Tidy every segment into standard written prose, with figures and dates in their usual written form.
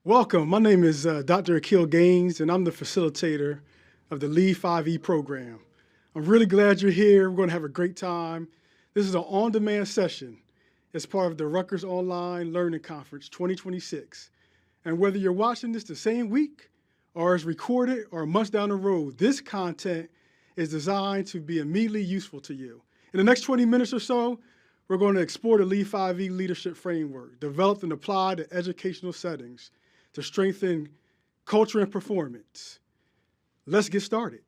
Welcome. My name is Dr. Akeel Gaines, and I'm the facilitator of the Lead 5E program. I'm really glad you're here. We're going to have a great time. This is an on-demand session as part of the Rutgers Online Learning Conference 2026. And whether you're watching this the same week or it's recorded or months down the road, this content is designed to be immediately useful to you. In the next 20 minutes or so, we're going to explore the Lead 5E leadership framework, developed and applied to educational settings to strengthen culture and performance. Let's get started.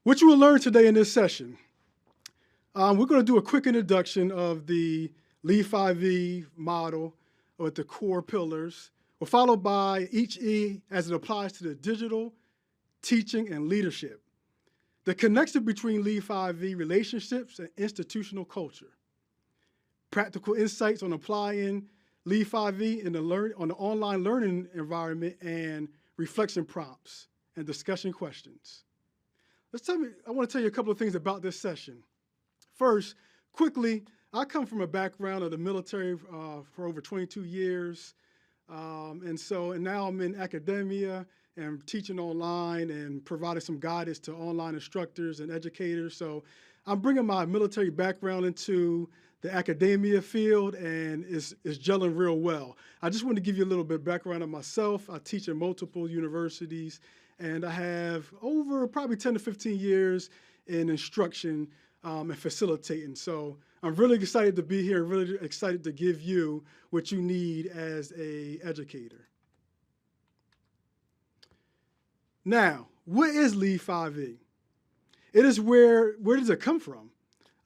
What you will learn today in this session, we're going to do a quick introduction of the Lead 5E model with the core pillars, followed by each E as it applies to the digital, teaching, and leadership. The connection between Lead 5E relationships and institutional culture. Practical insights on applying Lead 5E on the online learning environment, and reflection prompts and discussion questions. I want to tell you a couple of things about this session. First, quickly, I come from a background of the military for over 22 years. And now I'm in academia and teaching online and providing some guidance to online instructors and educators. So I'm bringing my military background into the academia field, and is gelling real well. I just want to give you a little bit of background on myself. I teach at multiple universities, and I have over probably 10 to 15 years in instruction and facilitating. So I'm really excited to be here, really excited to give you what you need as an educator. Now, what is Lead 5E? It is where does it come from?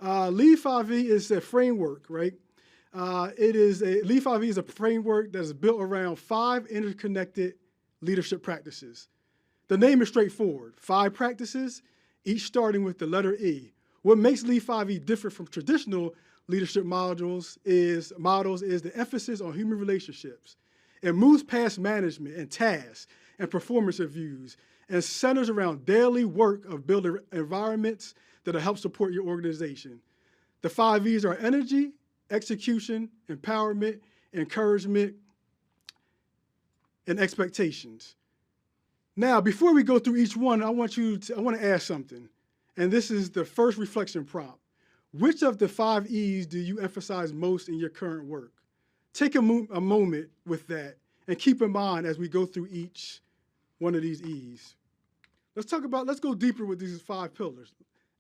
Lead 5E is a framework, right? Lead 5E is a framework that is built around 5 interconnected leadership practices. The name is straightforward, 5 practices, each starting with the letter E. What makes Lead 5E different from traditional leadership models is the emphasis on human relationships. It moves past management and tasks and performance reviews and centers around daily work of building environments that'll help support your organization. The 5 E's are energy, execution, empowerment, encouragement, and expectations. Now, before we go through each one, I want to ask something. And this is the first reflection prompt. Which of the 5 E's do you emphasize most in your current work? Take a moment with that and keep in mind as we go through each one of these E's. Let's go deeper with these 5 pillars.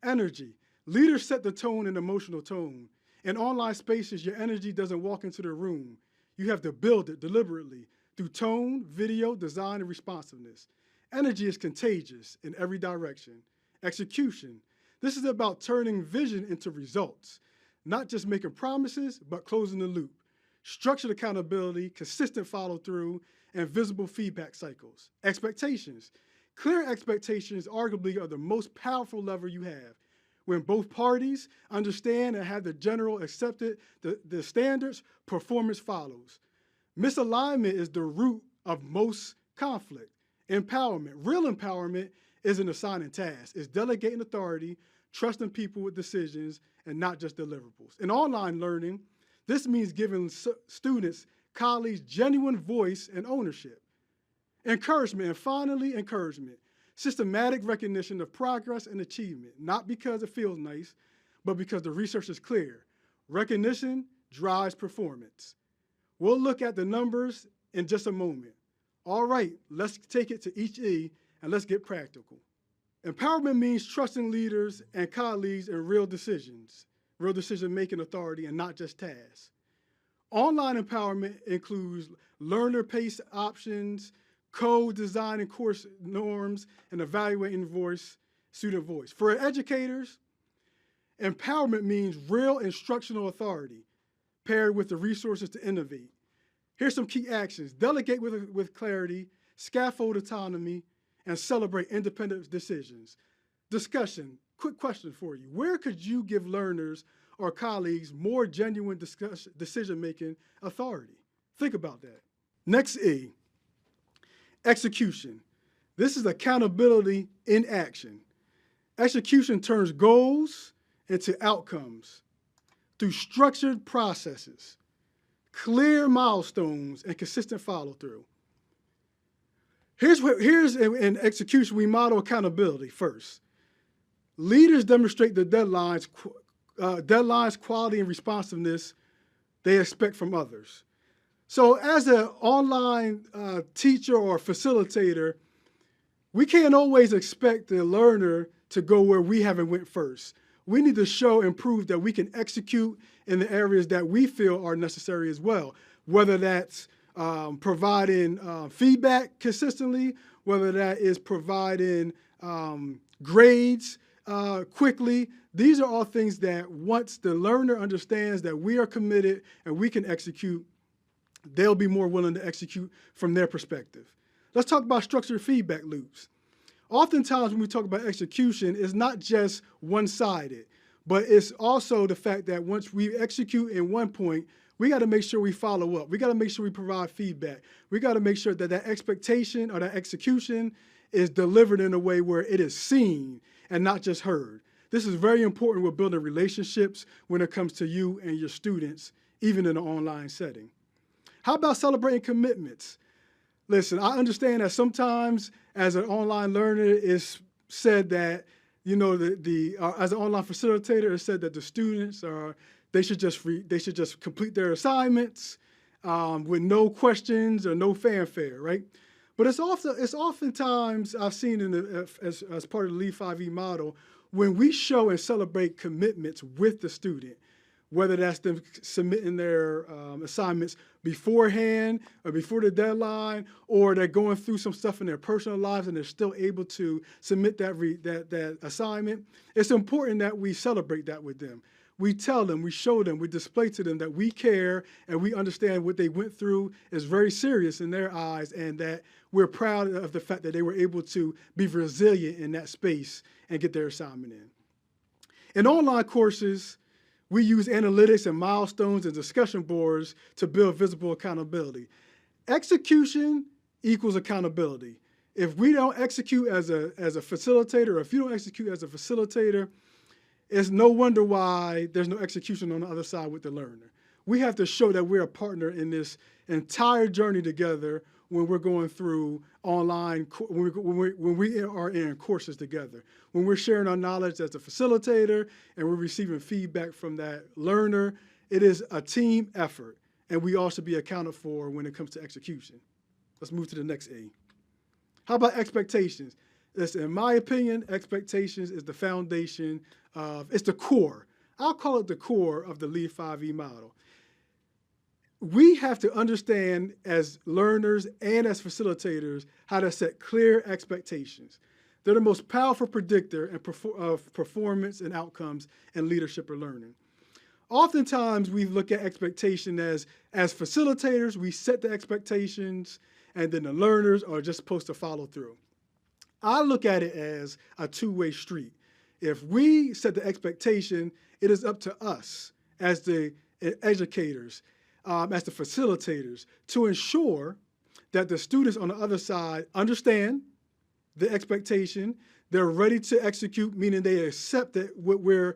Energy. Leaders set the tone and emotional tone. In online spaces, your energy doesn't walk into the room. You have to build it deliberately through tone, video, design, and responsiveness. Energy is contagious in every direction. Execution. This is about turning vision into results, not just making promises, but closing the loop. Structured accountability, consistent follow-through, and visible feedback cycles. Expectations. Clear expectations arguably are the most powerful lever you have. When both parties understand and have the general accepted the standards, performance follows. Misalignment is the root of most conflict. Empowerment. Real empowerment isn't assigning tasks. It's delegating authority, trusting people with decisions, and not just deliverables. In online learning, this means giving students, colleagues, genuine voice and ownership. Encouragement, and finally, encouragement. Systematic recognition of progress and achievement, not because it feels nice, but because the research is clear. Recognition drives performance. We'll look at the numbers in just a moment. All right, let's take it to each E and let's get practical. Empowerment means trusting leaders and colleagues in real decision-making authority, and not just tasks. Online empowerment includes learner-paced options, co-design and course norms, and evaluating student voice. For educators, empowerment means real instructional authority paired with the resources to innovate. Here's some key actions. Delegate with clarity, scaffold autonomy, and celebrate independent decisions. Discussion. Quick question for you. Where could you give learners or colleagues more genuine decision-making authority? Think about that. Next E. Execution. This is accountability in action. Execution turns goals into outcomes through structured processes, clear milestones, and consistent follow-through. Here's in execution, we model accountability first. Leaders demonstrate the deadlines, quality, and responsiveness they expect from others. So as an online teacher or facilitator, we can't always expect the learner to go where we haven't went first. We need to show and prove that we can execute in the areas that we feel are necessary as well, whether that's providing feedback consistently, whether that is providing grades quickly. These are all things that once the learner understands that we are committed and we can execute, they'll be more willing to execute from their perspective. Let's talk about structured feedback loops. Oftentimes when we talk about execution, it's not just one-sided, but it's also the fact that once we execute in one point, we got to make sure we follow up. We got to make sure we provide feedback. We got to make sure that that expectation or that execution is delivered in a way where it is seen and not just heard. This is very important with building relationships when it comes to you and your students, even in an online setting. How about celebrating commitments? Listen, I understand that sometimes as an online learner, it's said that, you know, as an online facilitator, it's said that the students they should just complete their assignments with no questions or no fanfare, right? But it's oftentimes I've seen as part of the Lead 5E model, when we show and celebrate commitments with the student, whether that's them submitting their assignments beforehand or before the deadline, or they're going through some stuff in their personal lives and they're still able to submit that assignment. It's important that we celebrate that with them. We tell them, we show them, we display to them that we care and we understand what they went through is very serious in their eyes, and that we're proud of the fact that they were able to be resilient in that space and get their assignment in. In online courses, we use analytics and milestones and discussion boards to build visible accountability. Execution equals accountability. If we don't execute as a facilitator, or if you don't execute as a facilitator, it's no wonder why there's no execution on the other side with the learner. We have to show that we're a partner in this entire journey together when we're going through online, when we are in courses together. When we're sharing our knowledge as a facilitator and we're receiving feedback from that learner, it is a team effort, and we all should be accounted for when it comes to execution. Let's move to the next A. How about expectations? Listen, in my opinion, expectations is the foundation it's the core. I'll call it the core of the Lead 5E model. We have to understand as learners and as facilitators how to set clear expectations. They're the most powerful predictor of performance and outcomes in leadership or learning. Oftentimes, we look at expectation as facilitators, we set the expectations, and then the learners are just supposed to follow through. I look at it as a two-way street. If we set the expectation, it is up to us as the educators, as the facilitators, to ensure that the students on the other side understand the expectation, they're ready to execute, meaning they accept that what we're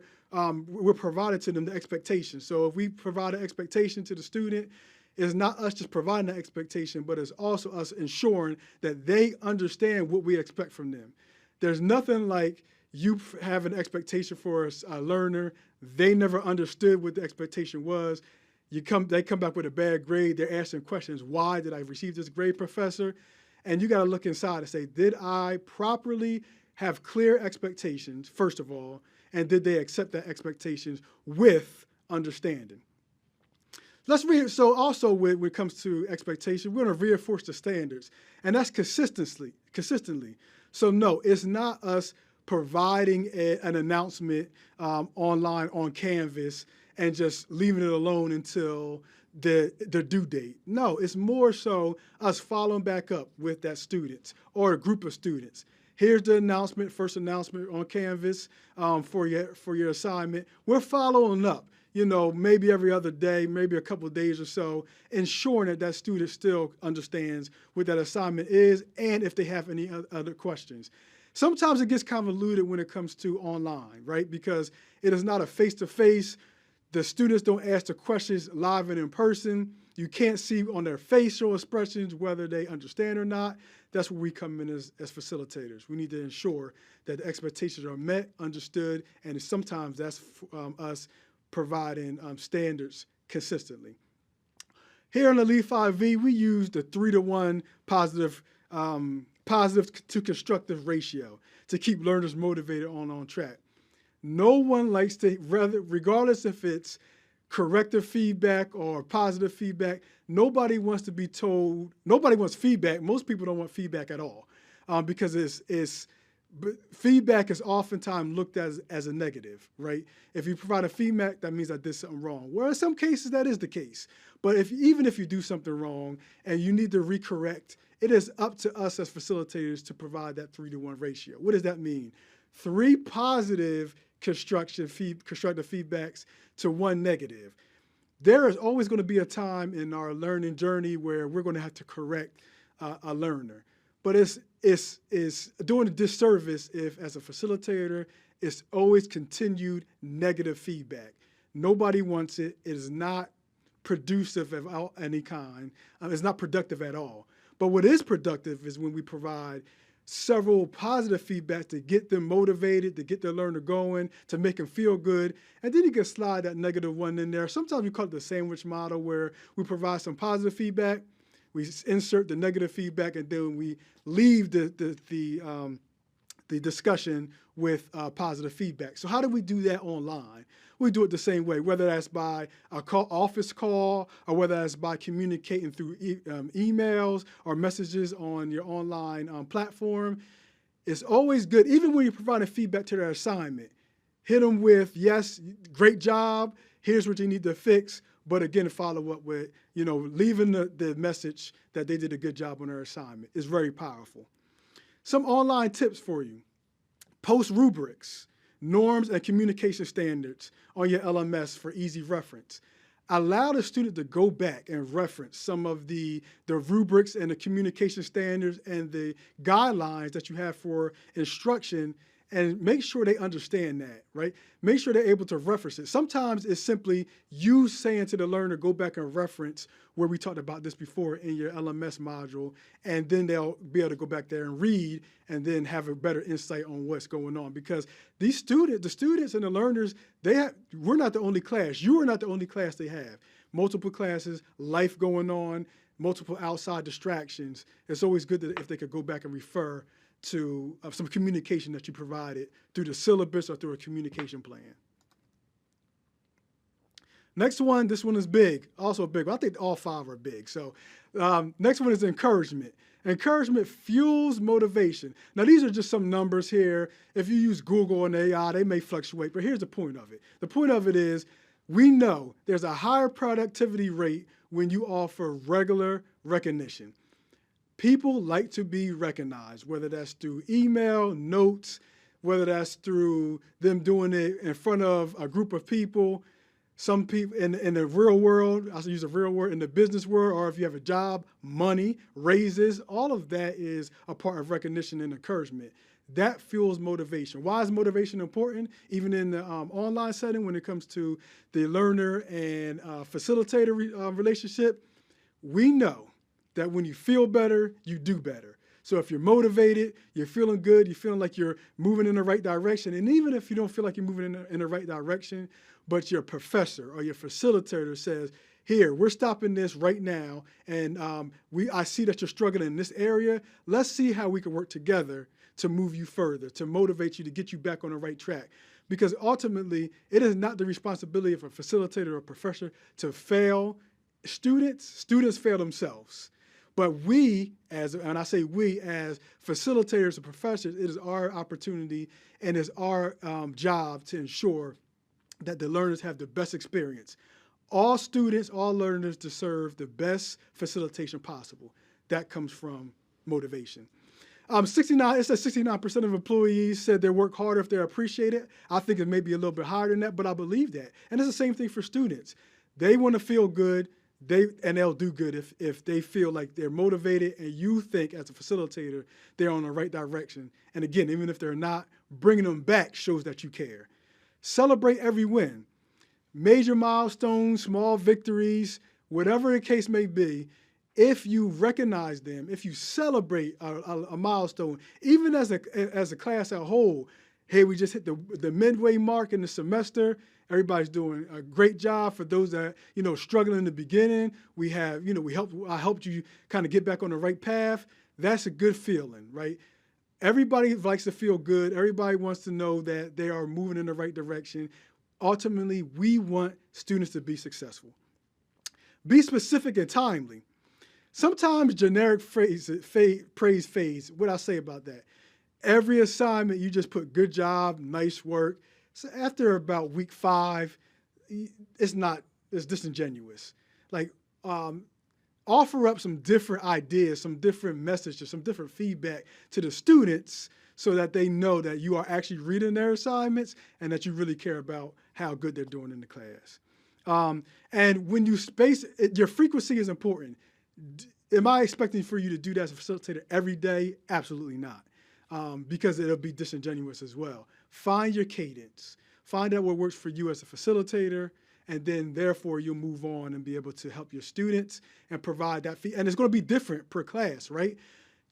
providing to them, the expectation. So if we provide an expectation to the student, it's not us just providing that expectation, but it's also us ensuring that they understand what we expect from them. There's nothing like you have an expectation for a learner, they never understood what the expectation was. They come back with a bad grade, they're asking questions, why did I receive this grade, professor? And you got to look inside and say, did I properly have clear expectations, first of all, and did they accept that expectations with understanding? So also when it comes to expectation, we're going to reinforce the standards, and that's consistently. So no, it's not us providing an announcement online on Canvas and just leaving it alone until the due date. No, it's more so us following back up with that student or a group of students. Here's the announcement, first announcement on Canvas for your assignment. We're following up, maybe every other day, maybe a couple of days or so, ensuring that student still understands what that assignment is and if they have any other questions. Sometimes it gets convoluted when it comes to online, right? Because it is not a face-to-face. The students don't ask the questions live and in person. You can't see on their facial expressions whether they understand or not. That's where we come in as facilitators. We need to ensure that the expectations are met, understood, and sometimes that's us providing standards consistently. Here in the Lead 5V, we use the 3-to-1 positive to constructive ratio to keep learners motivated on track. No one likes to, regardless if it's corrective feedback or positive feedback, nobody wants to be told, nobody wants feedback. Most people don't want feedback at all because feedback is oftentimes looked at as a negative, right? If you provide a feedback, that means I did something wrong. Well, in some cases, that is the case. But even if you do something wrong and you need to recorrect, it is up to us as facilitators to provide that 3-to-1 ratio. What does that mean? 3 positive constructive feedbacks to 1 negative. There is always going to be a time in our learning journey where we're going to have to correct a learner. But it's doing a disservice if, as a facilitator, it's always continued negative feedback. Nobody wants it. It is not producive of any kind. It's not productive at all. But what is productive is when we provide several positive feedbacks to get them motivated, to get the learner going, to make them feel good. And then you can slide that negative one in there. Sometimes we call it the sandwich model, where we provide some positive feedback, we insert the negative feedback, and then we leave the discussion with positive feedback. So how do we do that online? We do it the same way, whether that's by a office call or whether that's by communicating through emails or messages on your online platform. It's always good, even when you're providing feedback to their assignment, hit them with, yes, great job, here's what you need to fix, but again, follow up with, leaving the message that they did a good job on their assignment is very powerful. Some online tips for you. Post rubrics, norms, and communication standards on your LMS for easy reference. Allow the student to go back and reference some of the rubrics and the communication standards and the guidelines that you have for instruction, and make sure they understand that, right? Make sure they're able to reference it. Sometimes it's simply you saying to the learner, go back and reference where we talked about this before in your LMS module, and then they'll be able to go back there and read and then have a better insight on what's going on. Because the students and the learners, we're not the only class. You are not the only class they have. Multiple classes, life going on, multiple outside distractions. It's always good if they could go back and refer to some communication that you provided through the syllabus or through a communication plan. Next one, this one is big, also big. But I think all 5 are big. So next one is encouragement. Encouragement fuels motivation. Now, these are just some numbers here. If you use Google and AI, they may fluctuate, but here's the point of it. The point of it is we know there's a higher productivity rate when you offer regular recognition. People like to be recognized, whether that's through email, notes, whether that's through them doing it in front of a group of people. Some people in the real world, I use a real word, in the business world, or if you have a job, money, raises, all of that is a part of recognition and encouragement. That fuels motivation. Why is motivation important? Even in the online setting, when it comes to the learner and facilitator relationship, we know that when you feel better, you do better. So if you're motivated, you're feeling good, you're feeling like you're moving in the right direction, and even if you don't feel like you're moving in the right direction, but your professor or your facilitator says, here, we're stopping this right now, and I see that you're struggling in this area. Let's see how we can work together to move you further, to motivate you, to get you back on the right track. Because ultimately, it is not the responsibility of a facilitator or professor to fail students. Students fail themselves. But and I say we as facilitators and professors, it is our opportunity and it's our job to ensure that the learners have the best experience. All students, all learners deserve the best facilitation possible. That comes from motivation. It says 69% of employees said they work harder if they're appreciated. I think it may be a little bit higher than that, but I believe that. And it's the same thing for students. They want to feel good. They'll do good if they feel like they're motivated and you think as a facilitator they're on the right direction. And again, even if they're not, bringing them back shows that you care. Celebrate every win. major milestones, small victories, whatever the case may be, if you recognize them, if you celebrate a milestone, even as a class as a whole, hey, we just hit the midway mark in the semester. Everybody's doing a great job. For those that struggling in the beginning, I helped you kind of get back on the right path. That's a good feeling, right? Everybody likes to feel good. Everybody wants to know that they are moving in the right direction. Ultimately, we want students to be successful. Be specific and timely. Sometimes generic praise fades. What I say about that? Every assignment, you just put good job, nice work. So after about week 5, it's disingenuous. Like, offer up some different ideas, some different messages, some different feedback to the students so that they know that you are actually reading their assignments and that you really care about how good they're doing in the class. And when you space it, your frequency is important. Am I expecting for you to do that as a facilitator every day? Absolutely not, because it'll be disingenuous as well. Find your cadence. Find out what works for you as a facilitator, and then therefore you'll move on and be able to help your students and provide that feedback. And it's going to be different per class, right?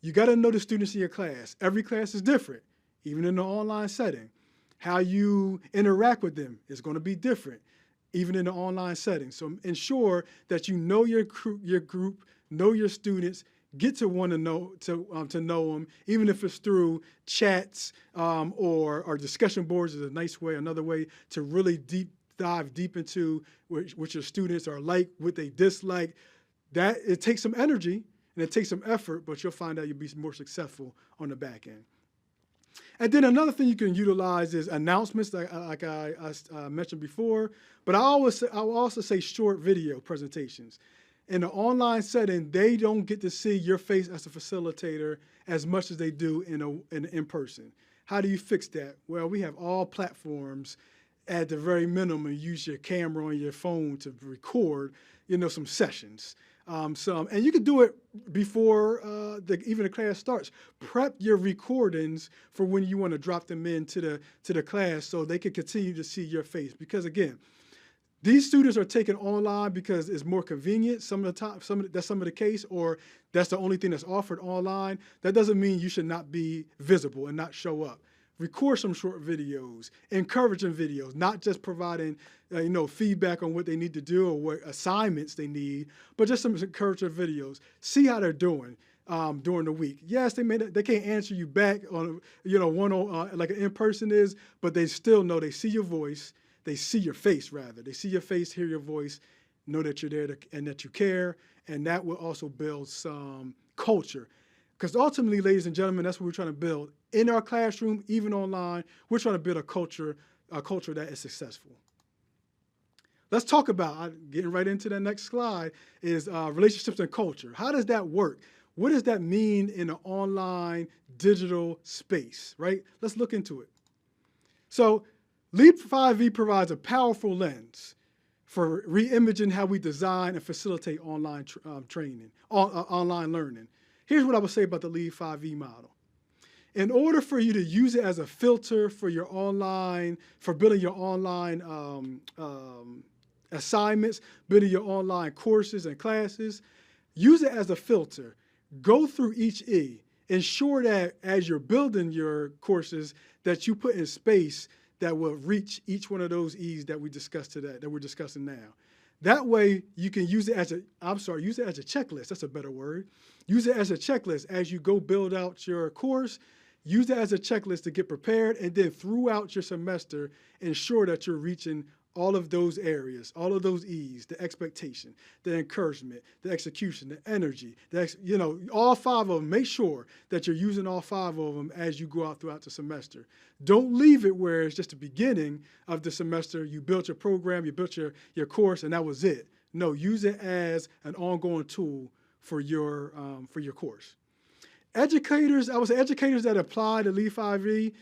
You got to know the students in your class. Every class is different, even in the online setting. How you interact with them is going to be different, even in the online setting. So ensure that you know your group, know your students, get to want to know them, even if it's through chats or discussion boards is a nice way, another way to really dive deep into what your students are like, what they dislike. That it takes some energy and it takes some effort, but you'll find out you'll be more successful on the back end. And then another thing you can utilize is announcements, like I mentioned before. But I will also say short video presentations. In the online setting, they don't get to see your face as a facilitator as much as they do in person. How do you fix that? Well, we have all platforms at the very minimum. Use your camera on your phone to record, some sessions. And you can do it before even the class starts. Prep your recordings for when you want to drop them into the class so they can continue to see your face. Because again, these students are taken online because it's more convenient. Some of the time, that's some of the case, or that's the only thing that's offered online. That doesn't mean you should not be visible and not show up. Record some short videos, encouraging videos, not just providing feedback on what they need to do or what assignments they need, but just some encouraging videos. See how they're doing during the week. Yes, they can't answer you back on like an in-person is, but they still know they see your voice. They see your face, rather. They see your face, hear your voice, know that you're there and that you care, and that will also build some culture. Because ultimately, ladies and gentlemen, that's what we're trying to build. In our classroom, even online, we're trying to build a culture that is successful. Let's talk about, getting right into the next slide, is relationships and culture. How does that work? What does that mean in an online digital space, right? Let's look into it. So LEAP 5E provides a powerful lens for re-imaging how we design and facilitate online online learning. Here's what I would say about the LEAP 5E model. In order for you to use it as a filter for building your online assignments, building your online courses and classes, use it as a filter. Go through each E. Ensure that as you're building your courses that you put in space that will reach each one of those E's that we discussed today, that we're discussing now. That way you can use it as a checklist. That's a better word. Use it as a checklist as you go build out your course. Use it as a checklist to get prepared, and then throughout your semester, ensure that you're reaching all of those areas, all of those E's, the expectation, the encouragement, the execution, the energy, all 5 of them. Make sure that you're using all 5 of them as you go out throughout the semester. Don't leave it where it's just the beginning of the semester. You built your program, you built your course, and that was it. No, use it as an ongoing tool for your course. Educators, I would say educators that apply to LEAP 5E,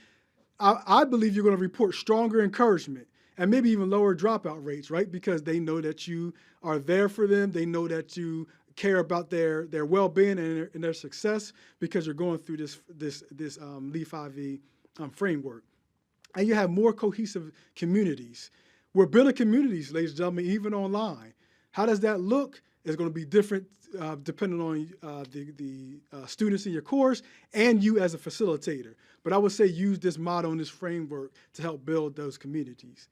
I believe you're going to report stronger encouragement and maybe even lower dropout rates, right? Because they know that you are there for them. They know that you care about their well-being and their success because you're going through this LEAP 5E framework. And you have more cohesive communities We're building communities, ladies and gentlemen, even online. How does that look? It's going to be different depending on the students in your course and you as a facilitator. But I would say use this model and this framework to help build those communities.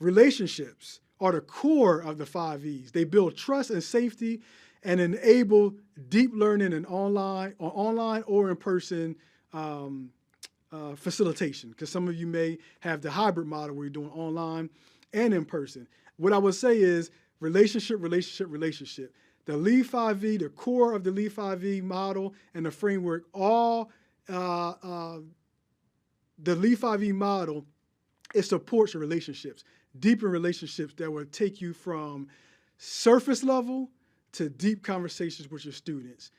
Relationships are the core of the 5 E's. They build trust and safety and enable deep learning in online or in-person facilitation, because some of you may have the hybrid model where you're doing online and in person. What I would say is relationship. The Lead 5E, the core of the Lead 5E model and the framework, all the Lead 5E model, it supports your relationships, deeper relationships that will take you from surface level to deep conversations with your students.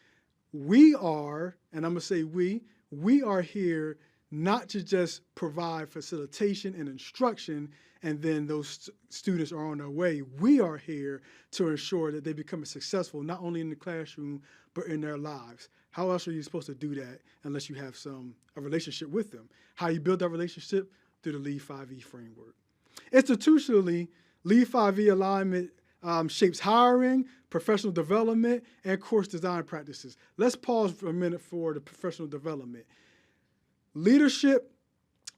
We are, and I'm going to say we are here not to just provide facilitation and instruction and then those students are on their way. We are here to ensure that they become successful, not only in the classroom, but in their lives. How else are you supposed to do that unless you have a relationship with them? How you build that relationship? Through the Lead 5E framework. Institutionally, Lead 5E alignment shapes hiring, professional development, and course design practices. Let's pause for a minute for the professional development. Leadership,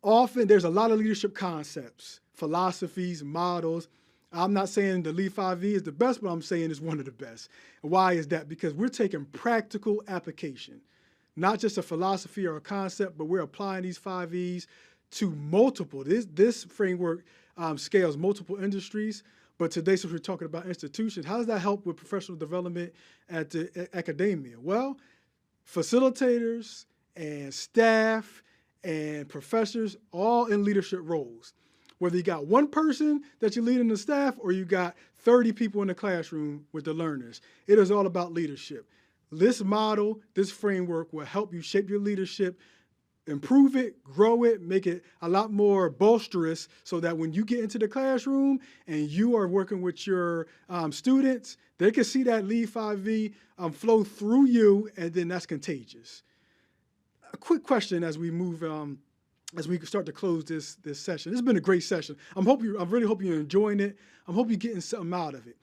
often there's a lot of leadership concepts, philosophies, models. I'm not saying the Lead 5E is the best, but I'm saying it's one of the best. Why is that? Because we're taking practical application, not just a philosophy or a concept, but we're applying these 5 E's to multiple. This framework scales multiple industries, but today, since we're talking about institutions, how does that help with professional development at the academia? Well, facilitators and staff and professors, all in leadership roles. Whether you got one person that you're leading the staff or you got 30 people in the classroom with the learners, it is all about leadership. This model, this framework will help you shape your leadership, improve it, grow it, make it a lot more bolsterous so that when you get into the classroom and you are working with your students, they can see that Lead 5E flow through you, and then that's contagious. A quick question as we move, as we start to close this session. This has been a great session. I really hope you're enjoying it. I hope you're getting something out of it.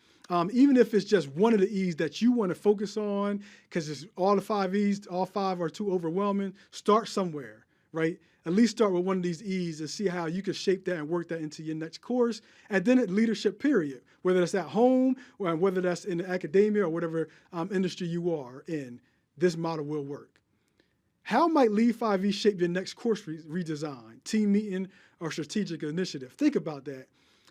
Even if it's just one of the E's that you want to focus on, because it's all the 5 E's, all 5 are too overwhelming, start somewhere, right? At least start with one of these E's and see how you can shape that and work that into your next course. And then at leadership, period, whether that's at home or whether that's in the academia or whatever industry you are in, this model will work. How might Lead 5E shape your next course redesign, team meeting, or strategic initiative? Think about that.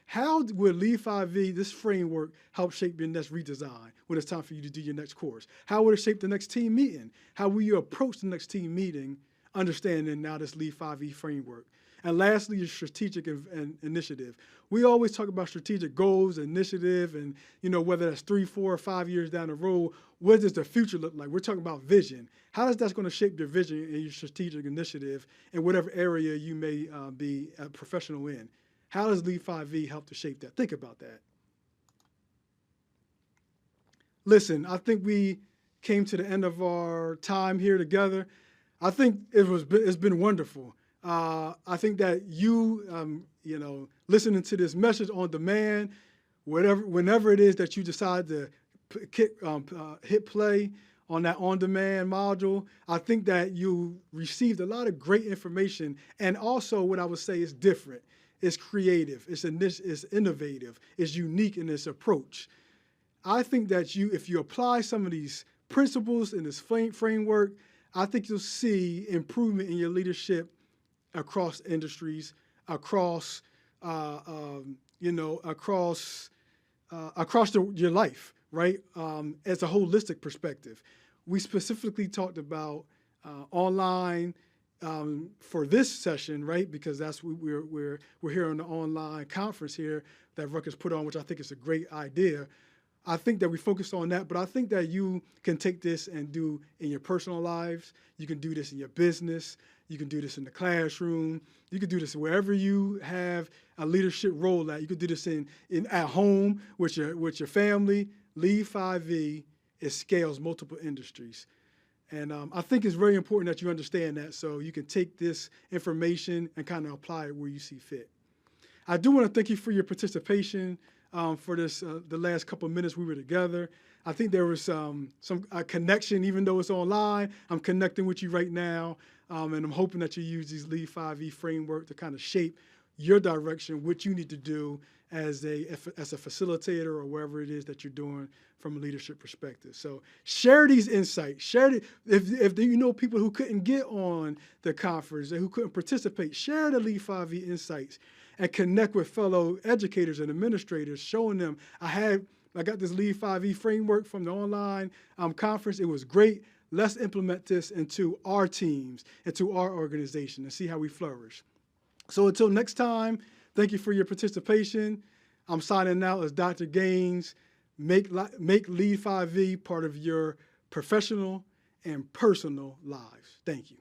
How will Lead 5E, this framework, help shape your next redesign when it's time for you to do your next course? How will it shape the next team meeting? How will you approach the next team meeting, understanding now this Lead 5E framework? And lastly, your strategic initiative. We always talk about strategic goals, initiative, and whether that's 3, 4, or 5 years down the road, what does the future look like? We're talking about vision. How is that going to shape your vision and your strategic initiative in whatever area you may be a professional in? How does Lead 5E help to shape that? Think about that. Listen, I think we came to the end of our time here together. I think it's been wonderful. I think that you, listening to this message on demand, whenever it is that you decide to hit play on that on-demand module, I think that you received a lot of great information. And also what I would say is different. It's creative, it's innovative, it's unique in its approach. I think that if you apply some of these principles in this framework, I think you'll see improvement in your leadership across industries, across your life, right? As a holistic perspective. We specifically talked about online for this session, right? Because that's what we're here on the online conference here that Rutgers put on, which I think is a great idea. I think that we focused on that, but I think that you can take this and do in your personal lives. You can do this in your business. You can do this in the classroom. You can do this wherever you have a leadership role at. You can do this at home with your family. Lead 5E, it scales multiple industries. And I think it's very important that you understand that so you can take this information and kind of apply it where you see fit. I do want to thank you for your participation for this the last couple of minutes we were together. I think there was some connection, even though it's online. I'm connecting with you right now, and I'm hoping that you use these Lead 5E framework to kind of shape your direction, what you need to do as a facilitator or wherever it is that you're doing from a leadership perspective. So share these insights. Share it. If you know people who couldn't get on the conference and who couldn't participate, share the Lead 5E insights and connect with fellow educators and administrators, showing them I got this Lead 5E framework from the online conference. It was great. Let's implement this into our teams, into our organization, and see how we flourish. So until next time, thank you for your participation. I'm signing out as Dr. Gaines. Make Lead 5E part of your professional and personal lives. Thank you.